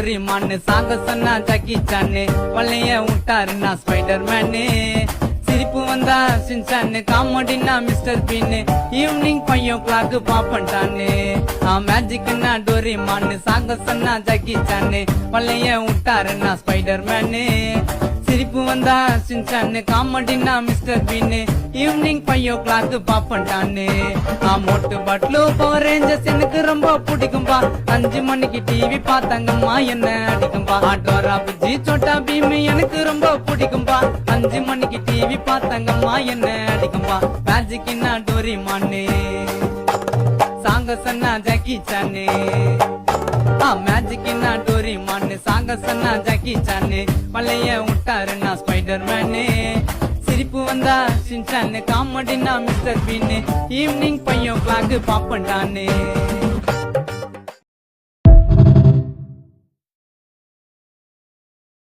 டோரிமான்னு சாங்க சொன்னா Jaggi சான்னு வள்ளைய விட்டாருன்னா spider menu சிரிப்பு வந்தா சின்சான்னு காமெடினா மிஸ்டர் பீன்னு ஈவினிங் 5 o'clock பாப்பண்டான்னு மேஜிக்னா டோரிமான்னு சாங்க சொன்னா ஜக்கி சான்னு வள்ளைய விட்டாருன்னா ஸ்பைடர் மேனு சிரிப்பு வந்தா சின்சான்னு காமெடினா மிஸ்டர் பீன்னு ஈவினிங் 5 o'clock பாப்பண்டான்னு மோட்டு பாட்லு பவர் ரேஞ்சர்ஸ் எனக்கு ரொம்ப பிடிக்கும்பா 5 மணிக்கு டிவி பார்த்தாங்கம்மா என்ன அடிக்கும்பா ஆட்டோரா புஜி சோட்டா பீம் எனக்கு ரொம்ப பிடிக்கும்பா 5 மணிக்கு டிவி பார்த்தாங்கம்மா என்ன அடிக்கும்பா மேஜிக்னா டோரிமான்னு சாங்க சொன்னா ஜக்கி சான்னு மேஜிக்னா டோரிமான்னு சாங்க சொன்னா ஜக்கி சான்னு வள்ளைய விட்டாருன்னா ஸ்பைடர் மேனு சிரிப்பு வந்தா சின்சான்னு காமெடினா மிஸ்டர் பீன்னு ஈவினிங் 5 o'clock பாப்பண்டான்னு